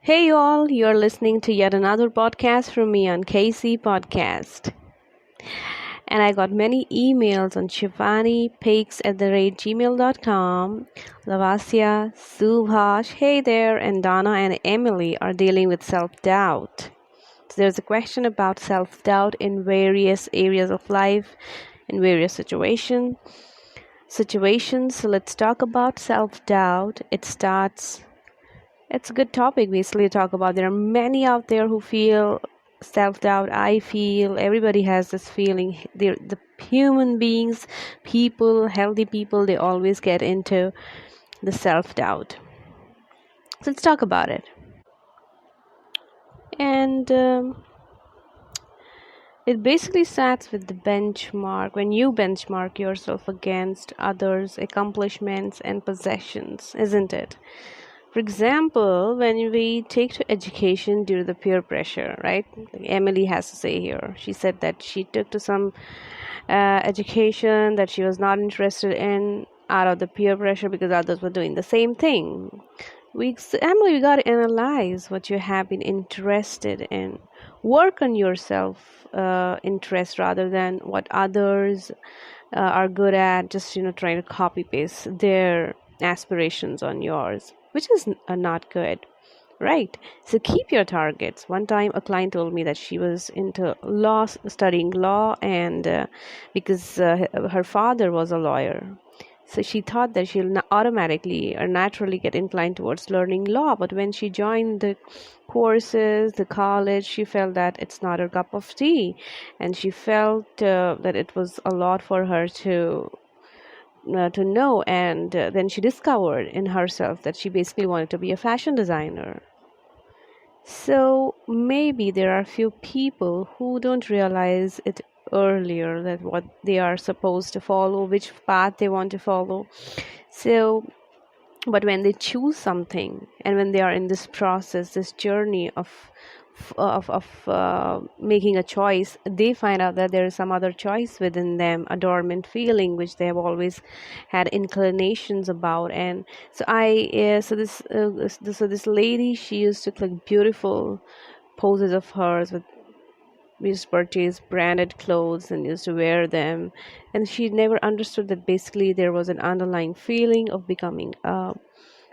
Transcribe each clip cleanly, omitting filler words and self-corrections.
Hey you all, you're listening to yet another podcast from me on Kaysi Podcast. And I got many emails on shivanipics@gmail.com. Lavasya, Subhash, hey there, and Donna and Emily are dealing with self-doubt. So there's a question about self-doubt in various areas of life, in various situations. So let's talk about self-doubt. It's a good topic basically to talk about. There are many out there who feel self-doubt. I feel everybody has this feeling. The human beings, people, healthy people, they always get into the self-doubt. So let's talk about it. And it basically starts with the benchmark. When you benchmark yourself against others' accomplishments and possessions, isn't it? For example, when we take to education due to the peer pressure, right? Like Emily has to say here. She said that she took to some education that she was not interested in out of the peer pressure because others were doing the same thing. Emily, we got to analyze what you have been interested in. Work on yourself interest rather than what others are good at. Just trying to copy paste their aspirations on yours, which is not good, right? So keep your targets. One time a client told me that she was into law, studying law, and because her father was a lawyer, so she thought that she'll automatically or naturally get inclined towards learning law. But when she joined the courses, the college, she felt that it's not her cup of tea, and she felt that it was a lot for her to know. And then she discovered in herself that she basically wanted to be a fashion designer. So maybe there are few people who don't realize it earlier, that what they are supposed to follow, which path they want to follow. So but when they choose something, and when they are in this process, this journey of making a choice, they find out that there is some other choice within them, a dormant feeling which they have always had inclinations about. And so this lady, she used to click beautiful poses of hers with, we used to purchase branded clothes and used to wear them, and she never understood that basically there was an underlying feeling of becoming a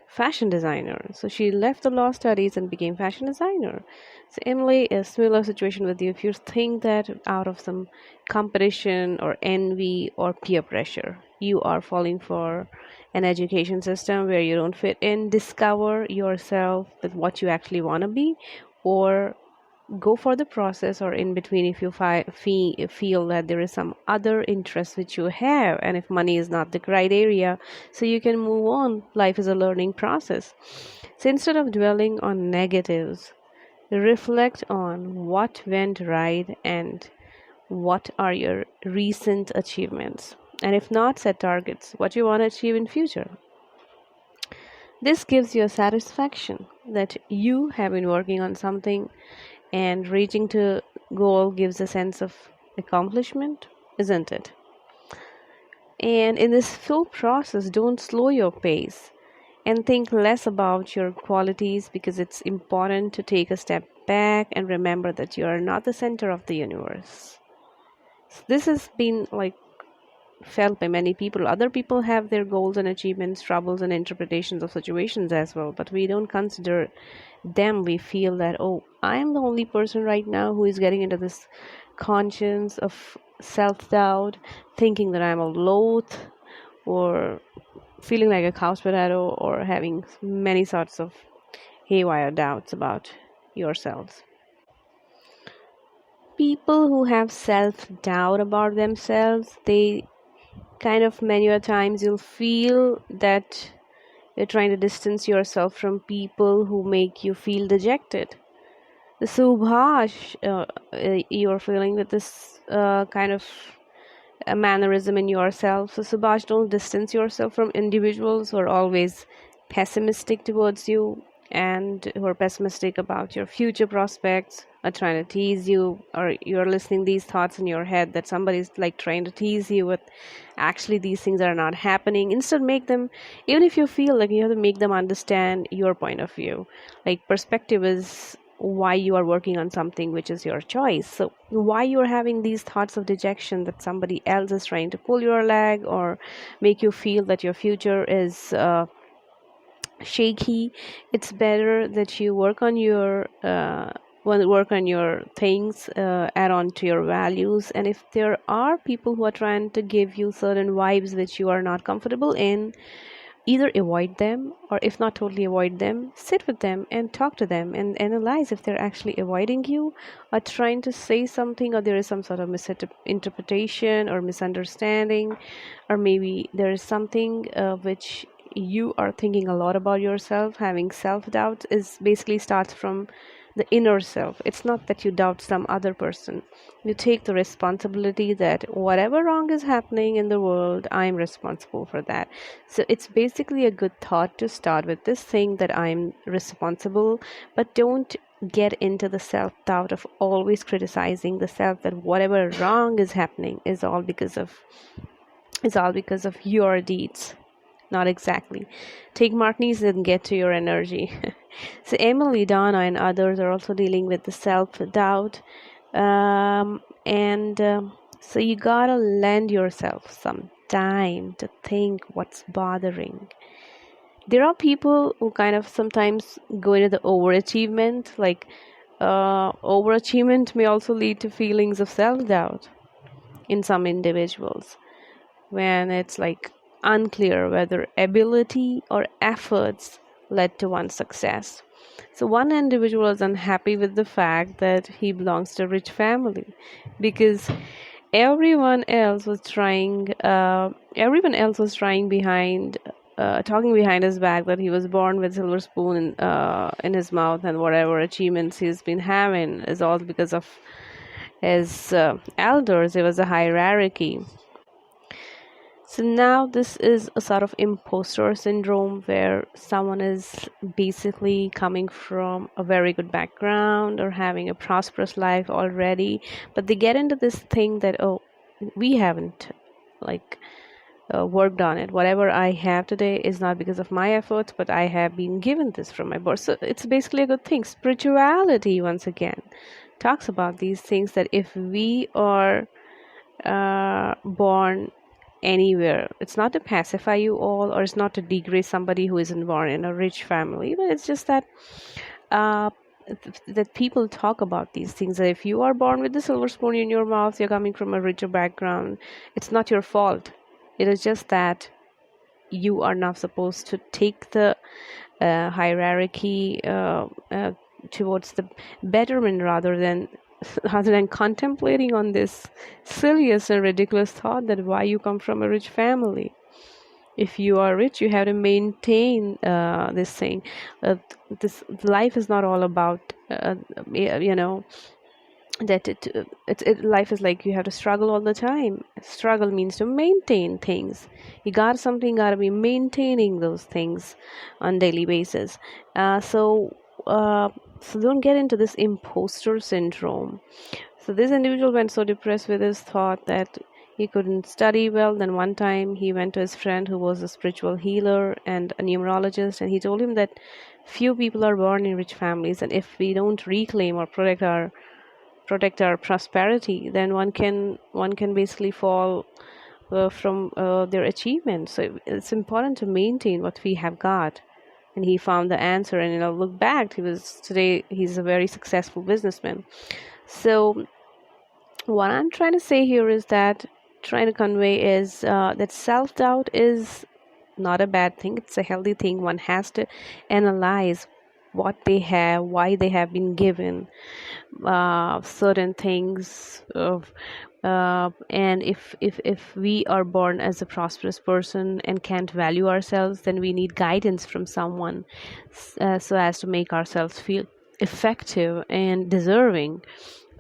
fashion designer. So she left the law studies and became fashion designer. So Emily, a similar situation with you. If you think that out of some competition or envy or peer pressure, you are falling for an education system where you don't fit in, discover yourself with what you actually want to be, or go for the process, or in between, if you feel that there is some other interest which you have, and if money is not the right area, so you can move on. Life is a learning process. So instead of dwelling on negatives, reflect on what went right and what are your recent achievements, and if not, set targets what you want to achieve in future. This gives you a satisfaction that you have been working on something, and reaching to goal gives a sense of accomplishment, isn't it? And in this full process, don't slow your pace and think less about your qualities, because it's important to take a step back and remember that you are not the center of the universe. So this has been felt by many people. Other people have their goals and achievements, troubles and interpretations of situations as well, but we don't consider them. We feel that, oh, I am the only person right now who is getting into this conscience of self-doubt, thinking that I'm a loath, or feeling like a couch potato, or having many sorts of haywire doubts about yourselves. People who have self-doubt about themselves, they kind of, many a times you'll feel that you're trying to distance yourself from people who make you feel dejected. The Subhash, you're feeling with this kind of a mannerism in yourself. So Subhash, don't distance yourself from individuals who are always pessimistic towards you. and who are pessimistic about your future prospects, are trying to tease you, or you're listening these thoughts in your head that somebody's like trying to tease you with actually these things are not happening. Instead, make them, even if you feel like you have to make them understand your point of view. Like perspective is why you are working on something which is your choice. So why you're having these thoughts of dejection that somebody else is trying to pull your leg or make you feel that your future is shaky, it's better that you work on your things, add on to your values. And if there are people who are trying to give you certain vibes which you are not comfortable in, either avoid them, or if not totally avoid them, sit with them and talk to them and analyze if they're actually avoiding you or trying to say something, or there is some sort of misinterpretation or misunderstanding, or maybe there is something which you are thinking a lot about yourself. Having self-doubt is basically starts from the inner self. It's not that you doubt some other person. You take the responsibility that whatever wrong is happening in the world, I'm responsible for that. So it's basically a good thought to start with this thing that I'm responsible, but don't get into the self-doubt of always criticizing the self, that whatever wrong is happening is all because of your deeds. Not exactly. Take Martinis and get to your energy. So Emily, Donna, and others are also dealing with the self-doubt. And so you gotta lend yourself some time to think what's bothering. There are people who kind of sometimes go into the overachievement. Like overachievement may also lead to feelings of self-doubt in some individuals, when it's like unclear whether ability or efforts led to one's success. So one individual is unhappy with the fact that he belongs to a rich family because everyone else was trying behind talking behind his back that he was born with silver spoon in his mouth, and whatever achievements he's been having is all because of his elders. It was a hierarchy. So now this is a sort of imposter syndrome where someone is basically coming from a very good background or having a prosperous life already, but they get into this thing that, oh, we haven't like worked on it. Whatever I have today is not because of my efforts, but I have been given this from my birth. So it's basically a good thing. Spirituality, once again, talks about these things, that if we are born anywhere, it's not to pacify you all, or it's not to degrade somebody who isn't born in a rich family, but it's just that uh, that people talk about these things, that if you are born with the silver spoon in your mouth, you're coming from a richer background, it's not your fault. It is just that you are not supposed to take the hierarchy towards the betterment, rather than contemplating on this silliest and ridiculous thought that why you come from a rich family. If you are rich, you have to maintain this thing. This life is not all about you know that life is like you have to struggle all the time. Struggle means to maintain things. You gotta be maintaining those things on daily basis. So don't get into this imposter syndrome. So this individual went so depressed with his thought that he couldn't study well. Then one time he went to his friend who was a spiritual healer and a numerologist, and he told him that few people are born in rich families, and if we don't reclaim or protect our prosperity, then one can basically fall from their achievements. So it's important to maintain what we have got. And he found the answer, and look back, he's a very successful businessman. So what I'm trying to say here is that trying to convey is that self-doubt is not a bad thing. It's a healthy thing. One has to analyze what they have, why they have been given certain things of and if we are born as a prosperous person and can't value ourselves, then we need guidance from someone so as to make ourselves feel effective and deserving.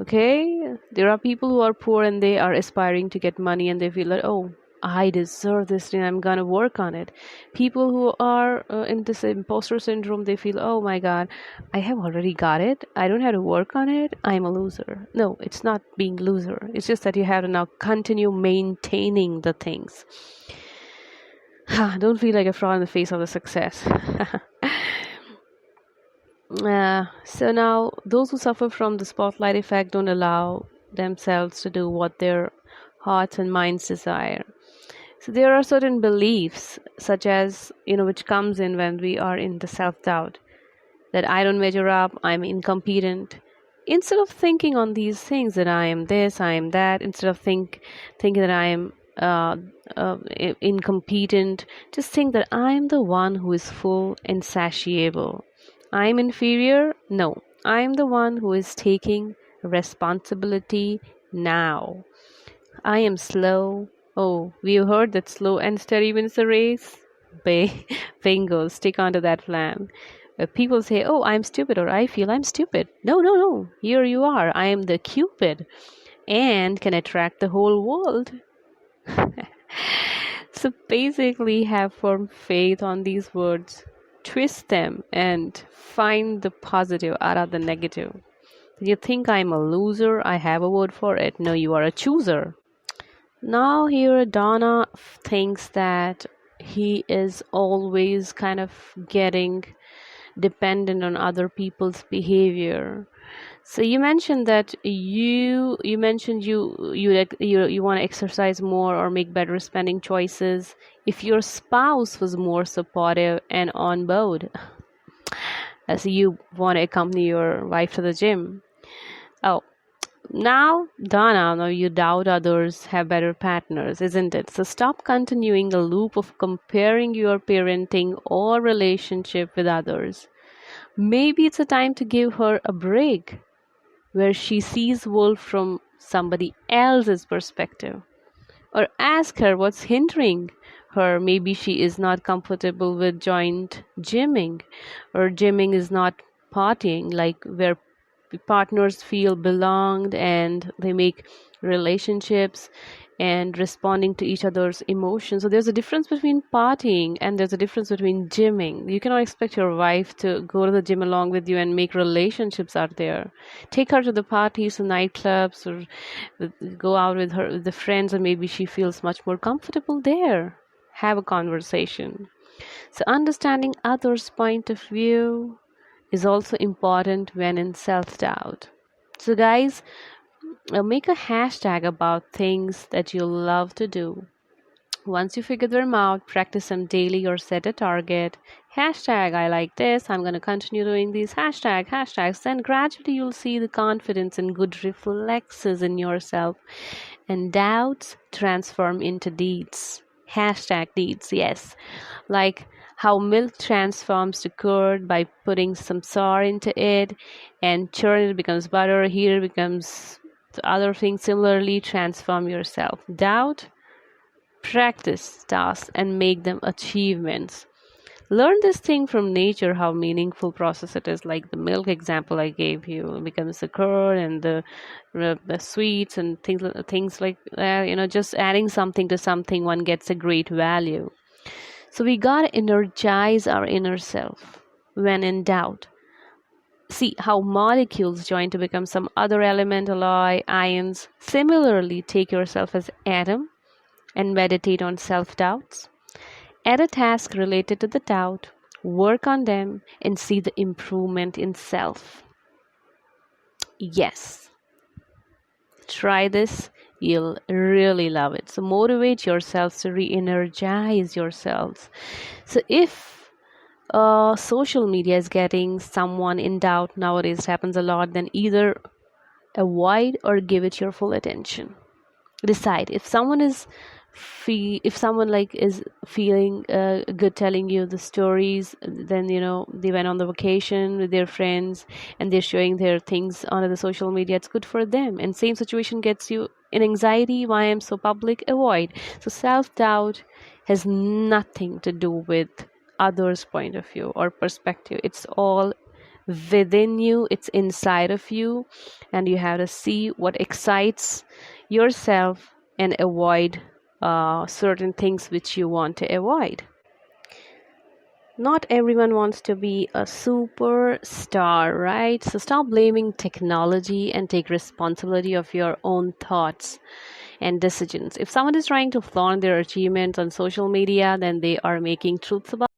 Okay, there are people who are poor and they are aspiring to get money, and they feel that, oh, I deserve this thing. I'm gonna work on it. People who are in this imposter syndrome, they feel, oh my god, I have already got it. I don't have to work on it. I'm a loser. No, it's not being loser. It's just that you have to now continue maintaining the things. Don't feel like a fraud in the face of the success. So now, those who suffer from the spotlight effect don't allow themselves to do what their hearts and minds desire. So there are certain beliefs, such as, which comes in when we are in the self-doubt, that I don't measure up, I'm incompetent. Instead of thinking on these things that I am this, I am that, instead of thinking that I am incompetent, just think that I am the one who is full and satiable. I am inferior? No, I am the one who is taking responsibility now. I am slow. Oh, we've heard that slow and steady wins the race. Bingo, stick onto that plan. People say, oh, I'm stupid, or I feel I'm stupid. No, no, no. Here you are. I am the Cupid and can attract the whole world. So basically, have firm faith on these words, twist them, and find the positive out of the negative. You think I'm a loser? I have a word for it. No, you are a chooser. Now, here Donna thinks that he is always kind of getting dependent on other people's behavior. So you mentioned that you mentioned you want to exercise more or make better spending choices if your spouse was more supportive and on board. So you want to accompany your wife to the gym. Oh, now, Donna, now you doubt others have better partners, isn't it? So stop continuing a loop of comparing your parenting or relationship with others. Maybe it's a time to give her a break where she sees world from somebody else's perspective. Or ask her what's hindering her. Maybe she is not comfortable with joint gymming, or gymming is not partying, like where partners feel belonged and they make relationships and responding to each other's emotions. So there's a difference between partying and there's a difference between gymming. You cannot expect your wife to go to the gym along with you and make relationships out there. Take her to the parties, the nightclubs, or go out with her, with the friends, and maybe she feels much more comfortable there. Have a conversation. So understanding others' point of view is also important when in self-doubt. So guys, make a hashtag about things that you love to do. Once you figure them out, practice them daily or set a target. Hashtag I like this, I'm going to continue doing these hashtags. Then gradually you'll see the confidence and good reflexes in yourself, and doubts transform into deeds. Hashtag deeds, yes. Like how milk transforms to curd by putting some sour into it, and churn it becomes butter, here becomes the other thing. Similarly, transform yourself. Doubt, practice tasks and make them achievements. Learn this thing from nature, how meaningful process it is. Like the milk example I gave you, it becomes the curd and the sweets and things like that. Just adding something to something, one gets a great value. So we gotta energize our inner self when in doubt. See how molecules join to become some other element, alloy, ions. Similarly, take yourself as atom and meditate on self-doubts. Add a task related to the doubt, work on them, and see the improvement in self. Yes, try this. You'll really love it. So motivate yourselves to re-energize yourselves. So if social media is getting someone in doubt nowadays, it happens a lot, then either avoid or give it your full attention. Decide. If someone is is feeling good telling you the stories, then they went on the vacation with their friends and they're showing their things on the social media, it's good for them. And same situation gets you in anxiety, why I'm so public, avoid. So self-doubt has nothing to do with others' point of view or perspective. It's all within you, it's inside of you, and you have to see what excites yourself and avoid certain things which you want to avoid. Not everyone wants to be a superstar, right? So stop blaming technology and take responsibility of your own thoughts and decisions. If someone is trying to flaunt their achievements on social media, then they are making truths about